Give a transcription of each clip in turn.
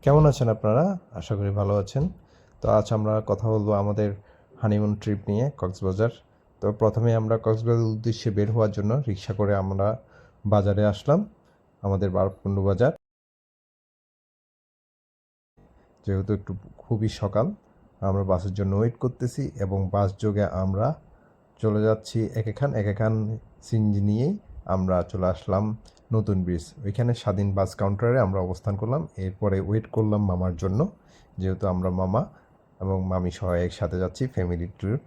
কেমন আছেন আপনারা? আশা করি ভালো আছেন। তো আজ আমরা কথা বলবো আমাদের হানিমুন ট্রিপ নিয়ে কক্সবাজার। তো প্রথমে আমরা কক্সবাজার উদ্দেশ্যে বের হওয়ার জন্য রিক্সা করে আমরা বাজারে আসলাম, আমাদের বারবকুণ্ড বাজার। যেহেতু একটু খুবই সকাল, আমরা বাসের জন্য ওয়েট করতেছি এবং বাস যোগে আমরা চলে যাচ্ছি এক এখান সিএনজি নিয়েই আমরা চলে আসলাম নতুন ব্রিজ। ওইখানে স্বাধীন বাস কাউন্টারে আমরা অবস্থান করলাম। এরপরে ওয়েট করলাম মামার জন্য, যেহেতু আমরা মামা এবং মামি সহ একসাথে যাচ্ছি ফ্যামিলি ট্রিপ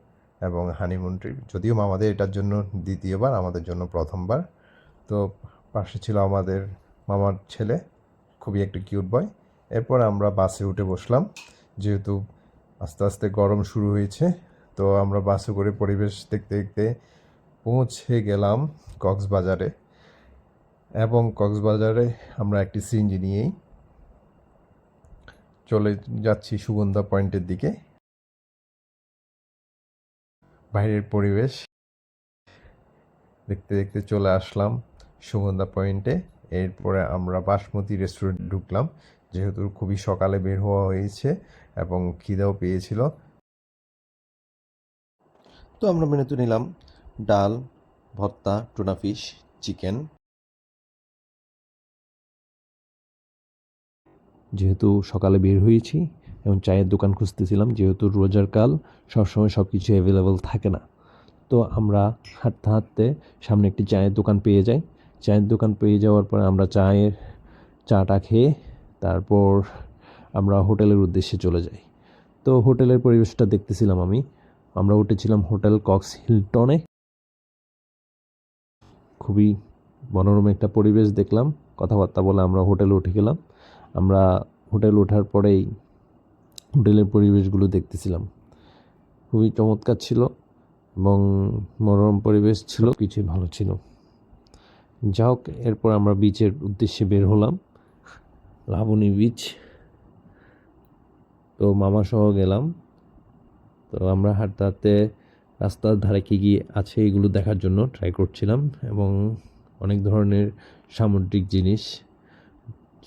এবং হানিমুন ট্রিপ। যদিও মামাদের এটার জন্য দ্বিতীয়বার, আমাদের জন্য প্রথমবার। তো পাশে ছিল আমাদের মামার ছেলে, খুবই একটা কিউট বয়। এরপর আমরা বাসে উঠে বসলাম, যেহেতু আস্তে আস্তে গরম শুরু হয়েছে। তো আমরা বাসে করে পরিবেশ দেখতে দেখতে পৌঁছে গেলাম কক্সবাজারে। এবং কক্সবাজারে আমরা একটি সিএনজি নিয়েই চলে যাচ্ছি সুগন্ধা পয়েন্টের দিকে। বাইরের পরিবেশ দেখতে দেখতে চলে আসলাম সুগন্ধা পয়েন্টে। এরপরে আমরা বাসমতি রেস্টুরেন্ট ঢুকলাম, যেহেতু খুবই সকালে বের হওয়া হয়েছে এবং খিদেও পেয়েছিল। তো আমরা মেনুতে নিলাম ডাল, ভর্তা, টুনা ফিশ, চিকেন। যেহেতু সকালে বের হয়েছি এবং চায়ের দোকান খুঁজতেছিলাম, যেহেতু রোজার কাল সবসময় সব কিছু অ্যাভেলেবল থাকে না। তো আমরা হাঁটতে হাঁটতে সামনে একটি চায়ের দোকান পেয়ে যাই। চায়ের দোকান পেয়ে যাওয়ার পরে আমরা চাটা খেয়ে তারপর আমরা হোটেলের উদ্দেশ্যে চলে যাই। তো হোটেলের পরিবেশটা দেখতেছিলাম আমি। আমরা উঠেছিলাম হোটেল কক্স হিলটনে। খুবই মনোরম একটা পরিবেশ দেখলাম। কথাবার্তা বলে আমরা হোটেলে উঠে গেলাম। আমরা হোটেল ওঠার পরেই হোটেলের পরিবেশগুলো দেখতেছিলাম, খুবই চমৎকার ছিল এবং মনোরম পরিবেশ ছিল, কিছুই ভালো ছিল। যা হোক, এরপর আমরা বিচের উদ্দেশ্যে বের হলাম, লাবণী বিচ। তো মামা সহ গেলাম। তো আমরা হাঁটতে হাঁটতে রাস্তার ধারে কী কী আছে এগুলো দেখার জন্য ট্রাই করছিলাম এবং অনেক ধরনের সামুদ্রিক জিনিস,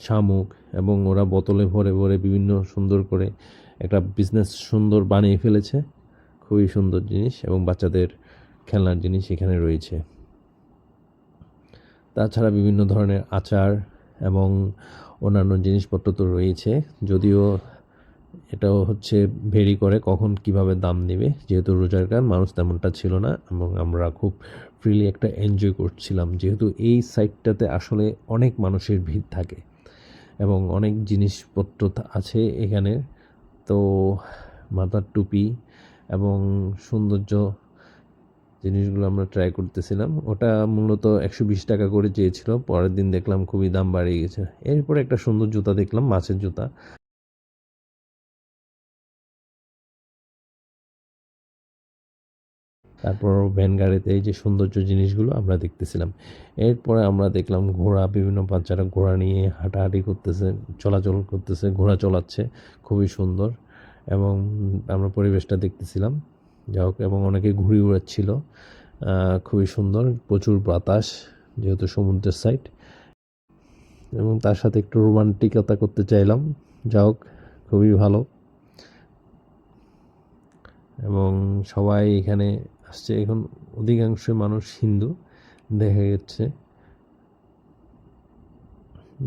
শামুক, এবং ওরা বোতলে ভরে ভরে বিভিন্ন সুন্দর করে একটা বিজনেস সুন্দর বানিয়ে ফেলেছে। খুবই সুন্দর জিনিস এবং বাচ্চাদের খেলনার জিনিস এখানে রয়েছে। তাছাড়া বিভিন্ন ধরনের আচার এবং অন্যান্য জিনিসপত্র তো রয়েছে, যদিও এটাও হচ্ছে ভেরি করে কখন কিভাবে দাম নেবে। যেহেতু রোজার গান মানুষ তেমনটা ছিল না এবং আমরা খুব ফ্রিলি একটা এনজয় করছিলাম, যেহেতু এই সাইটটাতে আসলে অনেক মানুষের ভিড় থাকে এবং অনেক জিনিসপত্র আছে এখানে। তো মাথার টুপি এবং সৌন্দর্য জিনিসগুলো আমরা ট্রাই করতেছিলাম। ওটা মূলত 120 টাকা করে চেয়েছিল, পরের দিন দেখলাম খুবই দাম বাড়িয়ে গেছে। এরপরে একটা সুন্দর জুতা দেখলাম, মাছের জুতা। তারপর ভ্যান গাড়িতে এই যে সৌন্দর্য জিনিসগুলো আমরা দেখতেছিলাম। এরপরে আমরা দেখলাম ঘোড়া, বিভিন্ন বাচ্চারা ঘোড়া নিয়ে হাঁটাহাঁটি করতেছে, চলাচল করতেছে, ঘোড়া চলাচ্ছে, খুবই সুন্দর এবং আমরা পরিবেশটা দেখতেছিলাম। যা হোক, এবং অনেকে ঘুড়ি উড়াচ্ছিল, খুবই সুন্দর, প্রচুর বাতাস যেহেতু সমুদ্রের সাইড, এবং তার সাথে একটু রোমান্টিকতা করতে চাইলাম। যা হোক, খুবই ভালো এবং সবাই এখানে আসছে। এখন অধিকাংশ মানুষ হিন্দু দেখা যাচ্ছে।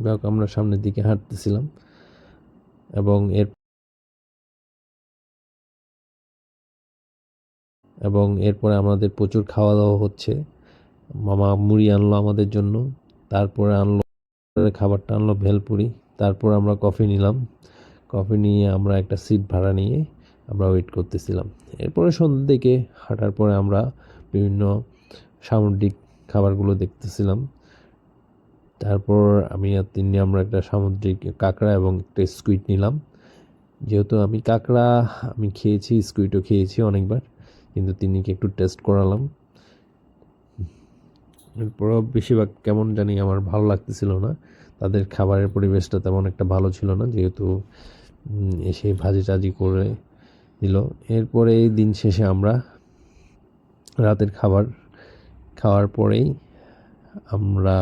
যাক, আমরা সামনের দিকে হাঁটতেছিলাম এবং এরপরে আমাদের প্রচুর খাওয়া দাওয়া হচ্ছে। মামা মুড়ি আনলো আমাদের জন্য, তারপরে আনলো খাবারটা আনলো ভেলপুরি। তারপর আমরা কফি নিলাম। কফি নিয়ে আমরা একটা সিট ভাড়া নিয়ে আমরা ওয়েট করতেছিলাম। এরপরে সন্ধ্যের দিকে হাঁটার পরে আমরা বিভিন্ন সামুদ্রিক খাবারগুলো দেখতেছিলাম। তারপর আমি আর তিনি আমরা একটা সামুদ্রিক কাঁকড়া এবং একটা স্কুইড নিলাম। যেহেতু আমি কাঁকড়া আমি খেয়েছি, স্কুইডও খেয়েছি অনেকবার, কিন্তু তিন্নিকে একটু টেস্ট করালাম। এরপরও বেশিরভাগ কেমন জানি আমার ভালো লাগতেছিল না, তাদের খাবারের পরিবেশটা তেমন একটা ভালো ছিল না, যেহেতু এসে ভাজি টাজি করে দিল। এরপরে এই দিন শেষে আমরা রাতের খাবার খাওয়ার পরেই আমরা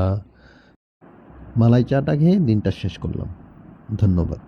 মালাই চাটা খেয়ে দিনটা শেষ করলাম। ধন্যবাদ।